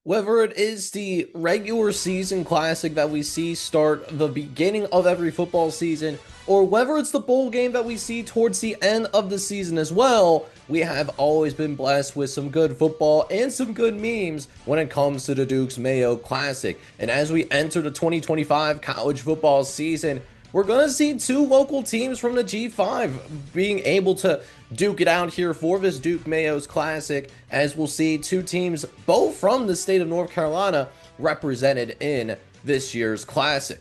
Whether it is the regular season classic that we see start the beginning of every football season, or whether it's the bowl game that we see towards the end of the season as well, we have always been blessed with some good football and some good memes when it comes to the Duke's Mayo Classic. And as we enter the 2025 college football season, we're going to see two local teams from the G5 being able to duke it out here for this Duke Mayo's Classic, as we'll see two teams, both from the state of North Carolina, represented in this year's Classic.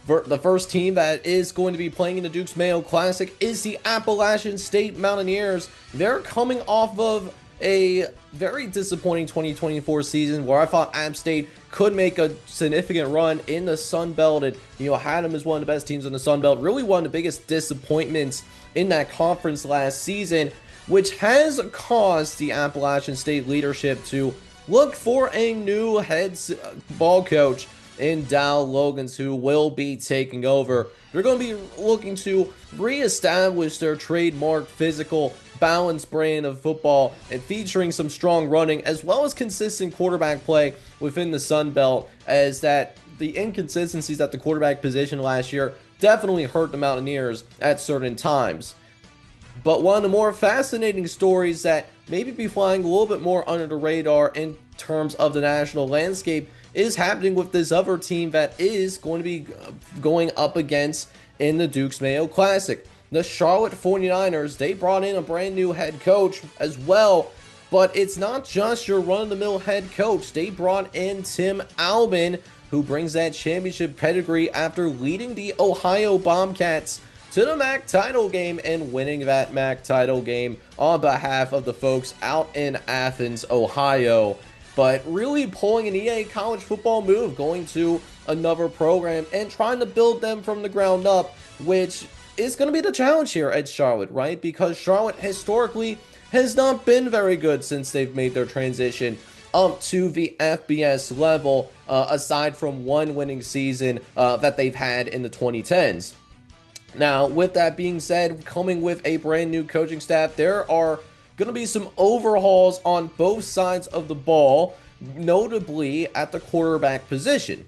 The first team that is going to be playing in the Duke's Mayo Classic is the Appalachian State Mountaineers. They're coming off of a very disappointing 2024 season where I thought App State could make a significant run in the Sun Belt, and had them as one of the best teams in the Sun Belt. Really one of the biggest disappointments in that conference last season, which has caused the Appalachian State leadership to look for a new head ball coach in Dow Logans, who will be taking over. They're going to be looking to reestablish their trademark physical, balanced brand of football and featuring some strong running as well as consistent quarterback play within the Sun Belt, as that the inconsistencies at the quarterback position last year definitely hurt the Mountaineers at certain times. But one of the more fascinating stories that maybe be flying a little bit more under the radar in terms of the national landscape is happening with this other team that is going to be going up against in the Duke's Mayo Classic. The Charlotte 49ers, they brought in a brand new head coach as well, but it's not just your run-of-the-mill head coach. They brought in Tim Albin, who brings that championship pedigree after leading the Ohio Bobcats to the MAC title game and winning that MAC title game on behalf of the folks out in Athens, Ohio. But really pulling an EA college football move, going to another program and trying to build them from the ground up, which is going to be the challenge here at Charlotte, right? Because Charlotte historically has not been very good since they've made their transition up to the FBS level, aside from one winning season that they've had in the 2010s. Now, with that being said, coming with a brand new coaching staff, there are going to be some overhauls on both sides of the ball, notably at the quarterback position.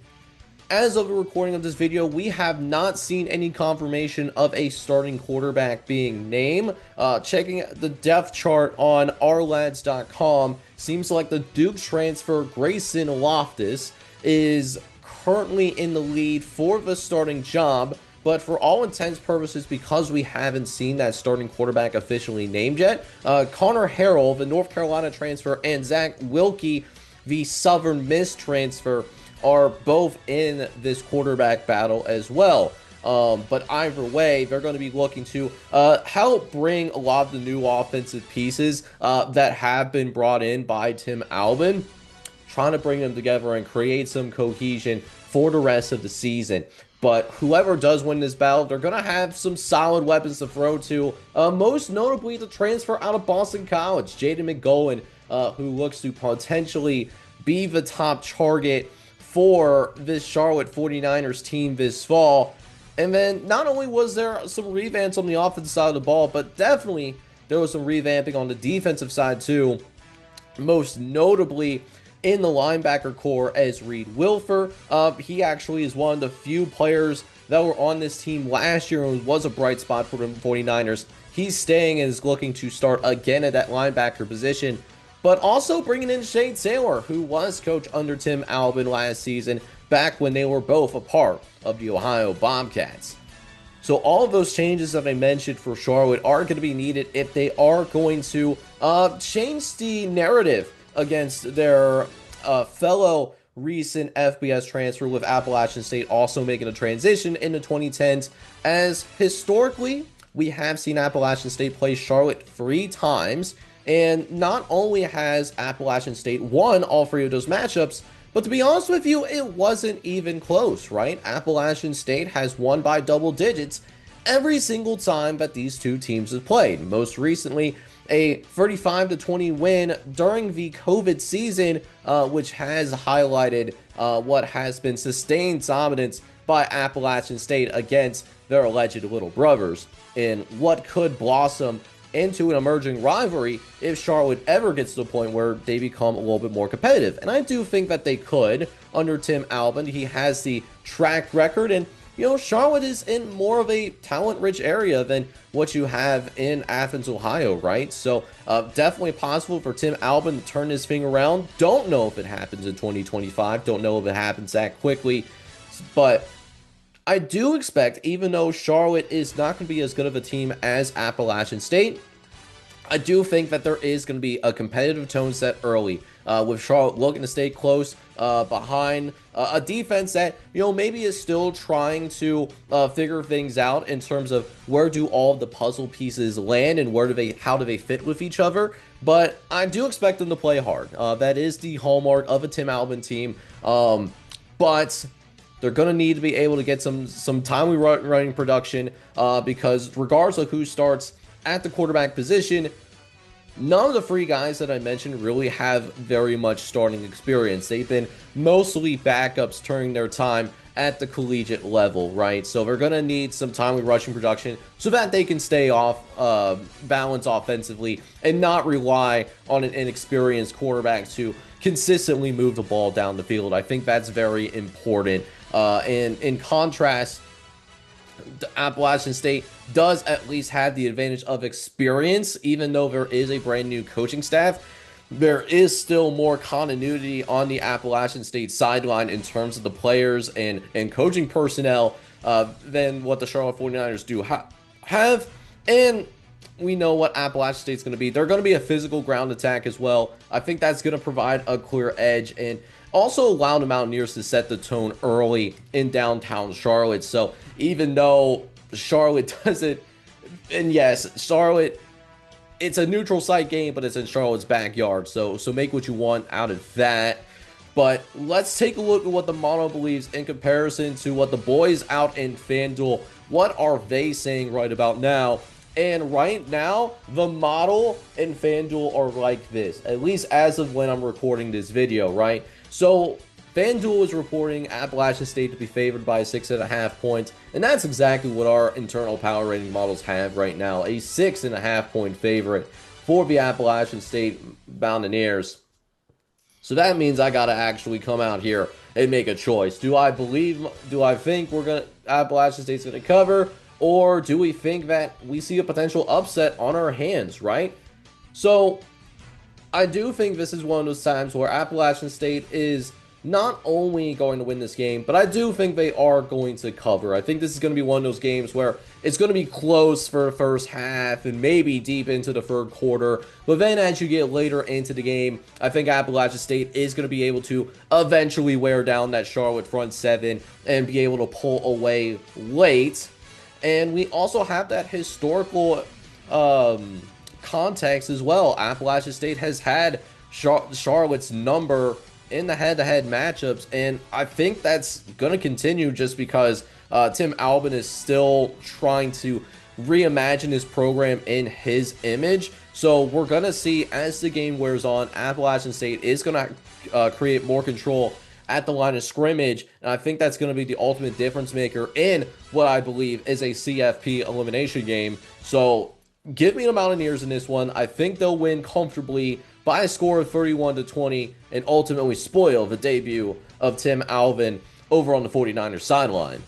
As of the recording of this video, we have not seen any confirmation of a starting quarterback being named. Checking the depth chart on ourlads.com, seems like the Duke transfer Grayson Loftus is currently in the lead for the starting job. But for all intents and purposes, because we haven't seen that starting quarterback officially named yet, Connor Harrell, the North Carolina transfer, and Zach Wilkie, the Southern Miss transfer, are both in this quarterback battle as well. But either way, they're going to be looking to help bring a lot of the new offensive pieces that have been brought in by Tim Albin, trying to bring them together and create some cohesion for the rest of the season. But whoever does win this battle, they're going to have some solid weapons to throw to, most notably the transfer out of Boston College, Jaden McGowan, who looks to potentially be the top target for this Charlotte 49ers team this fall. And then not only was there some revamps on the offensive side of the ball, but definitely there was some revamping on the defensive side too, most notably in the linebacker core as Reed Wilfer. He actually is one of the few players that were on this team last year and was a bright spot for the 49ers. He's staying and is looking to start again at that linebacker position, but also bringing in Shane Taylor, who was coach under Tim Albin last season, back when they were both a part of the Ohio Bobcats. So all of those changes that I mentioned for Charlotte are going to be needed if they are going to change the narrative against their fellow recent FBS transfer, with Appalachian State also making a transition in the 2010s, as historically we have seen Appalachian State play Charlotte 3 times, and not only has Appalachian State won all 3 of those matchups, but to be honest with you, it wasn't even close, right? Appalachian State has won by double digits every single time that these two teams have played. Most recently, a 35-20 win during the COVID season, which has highlighted what has been sustained dominance by Appalachian State against their alleged little brothers in what could blossom into an emerging rivalry if Charlotte ever gets to the point where they become a little bit more competitive. And I do think that they could under Tim Albin. He has the track record, and Charlotte is in more of a talent-rich area than what you have in Athens, Ohio, right? So definitely possible for Tim Albin to turn this thing around. Don't know if it happens in 2025. Don't know if it happens that quickly. But I do expect, even though Charlotte is not going to be as good of a team as Appalachian State, I do think that there is going to be a competitive tone set early, with Charlotte looking to stay close behind a defense that, maybe is still trying to figure things out in terms of where do all of the puzzle pieces land and how do they fit with each other. But I do expect them to play hard. That is the hallmark of a Tim Albin team. But they're going to need to be able to get some timely running production, because regardless of who starts at the quarterback position, none of the three guys that I mentioned really have very much starting experience. They've been mostly backups during their time at the collegiate level, right? So they're going to need some timely rushing production so that they can stay off balance offensively and not rely on an inexperienced quarterback to consistently move the ball down the field. I think that's very important. And in contrast, Appalachian State does at least have the advantage of experience. Even though there is a brand new coaching staff, there is still more continuity on the Appalachian State sideline in terms of the players and coaching personnel than what the Charlotte 49ers do have. And we know what Appalachian State's going to be. They're going to be a physical ground attack as well. I think that's going to provide a clear edge and also allow the Mountaineers to set the tone early in downtown Charlotte. So even though Charlotte doesn't, and yes, Charlotte, it's a neutral site game, but it's in Charlotte's backyard. So make what you want out of that. But let's take a look at what the model believes in comparison to what the boys out in FanDuel, what are they saying right about now? And right now, the model and FanDuel are like this, at least as of when I'm recording this video, right? So FanDuel is reporting Appalachian State to be favored by 6.5 points, and that's exactly what our internal power rating models have right now, a 6.5 point favorite for the Appalachian State Mountaineers. So that means I gotta actually come out here and make a choice. Do I think Appalachian State's gonna cover, or do we think that we see a potential upset on our hands, right? So I do think this is one of those times where Appalachian State is not only going to win this game, but I do think they are going to cover. I think this is going to be one of those games where it's going to be close for the first half and maybe deep into the third quarter. But then as you get later into the game, I think Appalachian State is going to be able to eventually wear down that Charlotte front seven and be able to pull away late. And we also have that historical context as well. Appalachian State has had Charlotte's number in the head-to-head matchups, and I think that's going to continue just because Tim Albin is still trying to reimagine his program in his image. So we're going to see, as the game wears on, Appalachian State is going to create more control at the line of scrimmage, and I think that's going to be the ultimate difference maker in what I believe is a CFP elimination game. So give me the Mountaineers in this one. I think they'll win comfortably by a score of 31-20 and ultimately spoil the debut of Tim Albin over on the 49ers sideline.